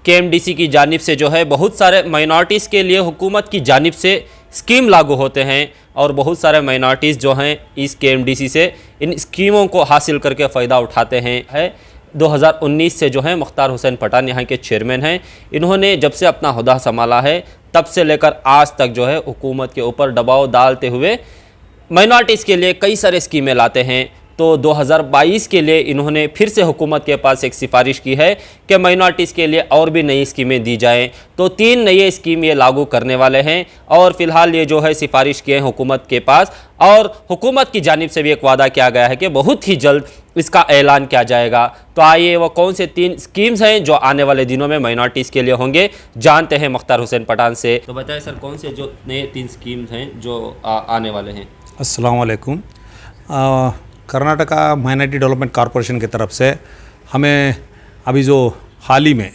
केएमडीसी की जानिब से जो है बहुत सारे माइनॉरिटीज़ के लिए हुकूमत की जानिब से स्कीम लागू होते हैं और बहुत सारे माइनॉरिटीज़ जो हैं इस केएमडीसी से इन स्कीमों को हासिल करके फ़ायदा उठाते हैं। 2019 से जो है मुख्तार हुसैन पठान यहाँ के चेयरमैन हैं। इन्होंने जब से अपना हुदा संभाला है तब से लेकर आज तक जो है हुकूमत के ऊपर दबाव डालते हुए माइनॉरिटीज़ के लिए कई सारे स्कीमें लाते हैं। तो 2022 के लिए इन्होंने फिर से हुकूमत के पास एक सिफारिश की है कि माइनॉरिटीज़ के लिए और भी नई स्कीमें दी जाएं। तो 3 नई स्कीम ये लागू करने वाले हैं और फिलहाल ये जो है सिफारिश किए हैं हुकूमत के पास, और हुकूमत की जानिब से भी एक वादा किया गया है कि बहुत ही जल्द इसका ऐलान किया जाएगा। तो आइए वो कौन से 3 स्कीम्स हैं जो आने वाले दिनों में माइनॉरिटीज़ के लिए होंगे, जानते हैं मुख्तार हुसैन पठान से। तो बताएं सर, कौन से जो नए 3 स्कीम्स हैं जो आने वाले हैं। अस्सलाम वालेकुम। कर्नाटका माइनॉरिटी डेवलपमेंट कॉरपोरेशन की तरफ से हमें अभी जो हाल ही में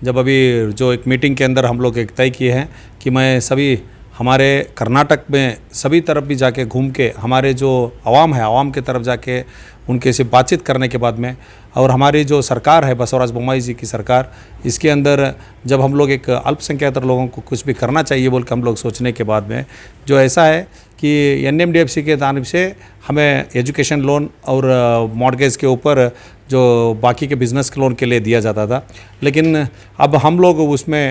जब अभी जो एक मीटिंग के अंदर हम लोग एक तय किए हैं कि मैं सभी हमारे कर्नाटक में सभी तरफ भी जाके घूम के हमारे जो आवाम है आवाम की तरफ जाके उनके से बातचीत करने के बाद में, और हमारी जो सरकार है बसवराज बोम्मई जी की सरकार, इसके अंदर जब हम लोग एक अल्पसंख्यक लोगों को कुछ भी करना चाहिए बोल के हम लोग सोचने के बाद में जो ऐसा है कि NMDFC के जानिब से हमें एजुकेशन लोन और मॉर्गेज के ऊपर जो बाकी के बिज़नेस लोन के लिए दिया जाता था, लेकिन अब हम लोग उसमें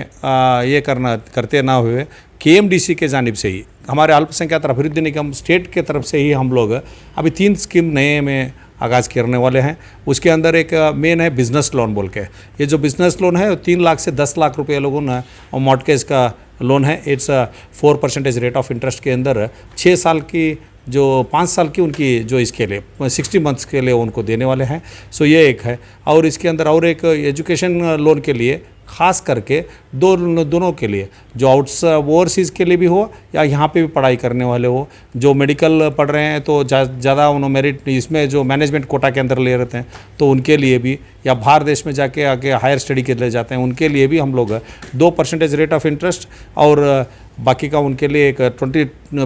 ये करते ना हुए KMDC के जानिब से ही हमारे अल्पसंख्यक अभिवृद्धि निगम स्टेट के तरफ से ही हम लोग अभी 3 स्कीम नए में आगाज़ करने वाले हैं। उसके अंदर एक मेन है बिज़नेस लोन बोल के। ये जो बिज़नेस लोन है 3 लाख से 10 लाख रुपये लोगों ने और मॉर्गेज का लोन है। इट्स 4% रेट ऑफ इंटरेस्ट के अंदर 6 साल की जो 5 साल की उनकी जो इसके लिए 60 मंथ्स के लिए उनको देने वाले हैं। सो ये एक है। और इसके अंदर और एक एजुकेशन लोन के लिए ख़ास करके दोनों के लिए जो ओवरसीज़ के लिए भी हो या यहाँ पे भी पढ़ाई करने वाले हो, जो मेडिकल पढ़ रहे हैं तो ज़्यादा उन्होंने मेरिट इसमें जो मैनेजमेंट कोटा के अंदर ले रहते हैं तो उनके लिए भी, या बाहर देश में जाके आगे हायर स्टडी के लिए जाते हैं उनके लिए भी हम लोग 2% रेट ऑफ इंटरेस्ट और बाकी का उनके लिए एक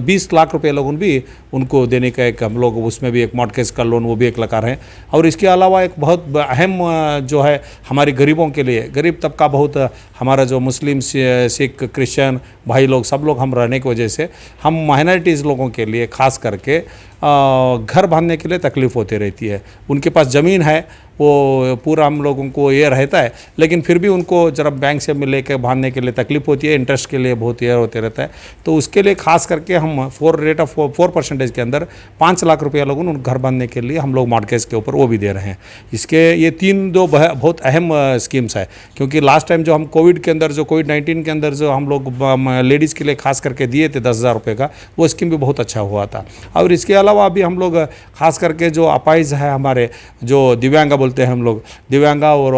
20 लाख रुपए लोगों भी उनको देने का एक हम लोग उसमें भी एक मॉर्गेज का लोन वो भी एक लगा रहे हैं। और इसके अलावा एक बहुत अहम जो है हमारे गरीबों के लिए, गरीब तबका बहुत हमारा जो मुस्लिम सिख क्रिश्चियन भाई लोग सब लोग हम रहने की वजह से हम माइनॉरिटीज़ लोगों के लिए ख़ास करके घर बांधने के लिए तकलीफ़ होती रहती है। उनके पास ज़मीन है वो पूरा हम लोगों को ये रहता है, लेकिन फिर भी उनको जरा बैंक से मिले के बांधने के लिए तकलीफ होती है, इंटरेस्ट के लिए बहुत ये होते रहता है। तो उसके लिए खास करके हम 4% के अंदर 5 लाख रुपया लोगों उन घर बांधने के लिए हम लोग मॉर्गेज के ऊपर वो भी दे रहे हैं। इसके ये 3 बहुत अहम स्कीम्स है, क्योंकि लास्ट टाइम जो हम कोविड के अंदर जो कोविड-19 के अंदर जो हम लोग लेडीज़ के लिए खास करके दिए थे 10,000 रुपये का, वो स्कीम भी बहुत अच्छा हुआ था। और इसके अलावा अभी हम लोग खास करके जो अपाइज है हमारे जो दिव्यांगा बोलते हैं हम लोग, दिव्यांगा और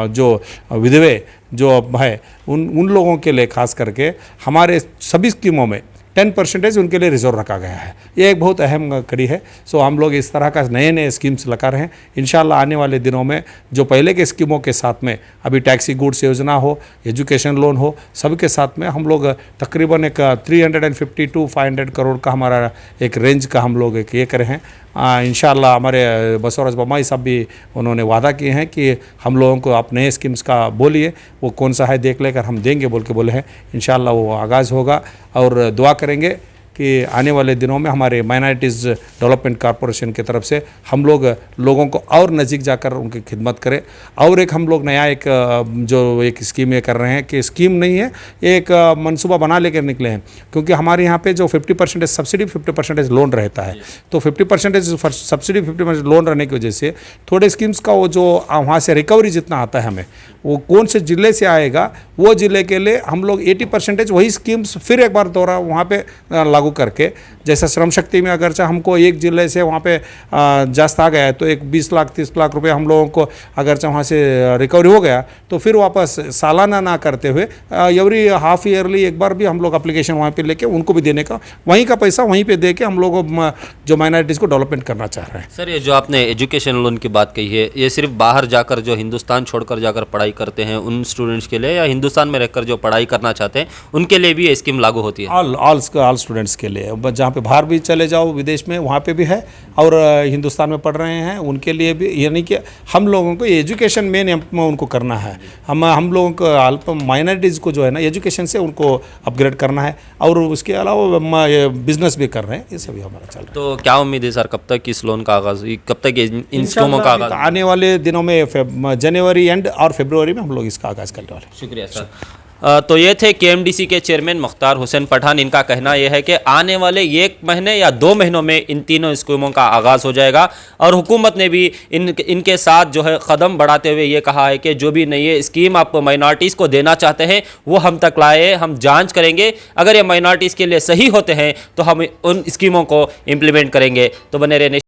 जो विधवे जो है उन लोगों के लिए खास करके हमारे सभी स्कीमों में 10% उनके लिए रिजर्व रखा गया है। ये एक बहुत अहम कड़ी है। सो हम लोग इस तरह का नए स्कीम्स लगा रहे हैं। इंशाल्लाह आने वाले दिनों में जो पहले के स्कीमों के साथ में अभी टैक्सी गुड्स योजना हो, एजुकेशन लोन हो, सबके साथ में हम लोग तकरीबन एक 350 to 500 करोड़ का हमारा एक रेंज का हम लोग एक ये करे हैं। इंशाल्लाह हमारे बसवराज बोम्मई साहब भी उन्होंने वादा किए हैं कि हम लोगों को आप नए स्कीम्स का बोलिए, वो कौन सा है देख लेकर हम देंगे बोल के बोले हैं। इंशाल्लाह वो आगाज़ होगा और दुआ करेंगे कि आने वाले दिनों में हमारे माइनॉरिटीज़ डेवलपमेंट कॉरपोरेशन की तरफ से हम लोग लोगों को और नज़दीक जाकर उनकी खिदमत करें। और एक हम लोग नया एक जो एक स्कीम ये कर रहे हैं कि स्कीम नहीं है, एक मंसूबा बना लेकर निकले हैं, क्योंकि हमारे यहाँ पे जो 50% सब्सिडी 50% लोन रहता है। तो 50% सब्सिडी 50% लोन रहने की वजह से थोड़े स्कीम्स का वो जो वहाँ से रिकवरी जितना आता है हमें, वो कौन से ज़िले से आएगा वो ज़िले के लिए हम लोग 80% वही स्कीम्स फिर एक बार दोहरा वहाँ पे लागू करके, जैसा श्रम शक्ति में अगरचे हमको एक ज़िले से वहाँ पे जस्त आ गया है तो एक 20 लाख 30 लाख रुपए हम लोगों को अगरचे वहाँ से रिकवरी हो गया तो फिर वापस सालाना ना करते हुए एवरी हाफ ईयरली एक बार भी हम लोग एप्लीकेशन वहाँ पे लेके उनको भी देने का, वहीं का पैसा वहीं पे दे के हम लोग जो माइनॉरिटीज़ को डेवलपमेंट करना चाह रहे हैं। सर, ये जो आपने एजुकेशन लोन की बात कही है, ये सिर्फ बाहर जाकर जो हिंदुस्तान छोड़कर जाकर पढ़ाई करते हैं उन स्टूडेंट्स के लिए, या हिंदुस्तान में रहकर जो पढ़ाई करना चाहते हैं उनके लिए भी ये स्कीम लागू होती है? ऑल स्टूडेंट्स इसके लिए जहाँ पे बाहर भी चले जाओ विदेश में वहाँ पे भी है, और हिंदुस्तान में पढ़ रहे हैं उनके लिए भी, यानी कि हम लोगों को एजुकेशन मेन उनको करना है। हम लोगों को अल्प माइनॉरिटीज़ को जो है ना एजुकेशन से उनको अपग्रेड करना है, और उसके अलावा बिजनेस भी कर रहे हैं, ये सभी हमारा चल रहा है। तो क्या उम्मीद है सर, कब तक इस लोन का आगाज़, कब तक इन स्कीमों का आगाज़? आने वाले दिनों में जनवरी एंड और फरवरी में हम लोग इसका आगाज़ करने वाले हैं। शुक्रिया सर। तो ये थे केएमडीसी के चेयरमैन मुख्तार हुसैन पठान। इनका कहना यह है कि आने वाले 1 महीने या 2 महीनों में इन तीनों स्कीमों का आगाज़ हो जाएगा, और हुकूमत ने भी इनके साथ जो है कदम बढ़ाते हुए ये कहा है कि जो भी नई स्कीम आप माइनॉरिटीज़ को देना चाहते हैं वो हम तक लाए, हम जांच करेंगे, अगर ये माइनॉरिटीज़ के लिए सही होते हैं तो हम उन स्कीमों को इम्प्लीमेंट करेंगे। तो बने रहने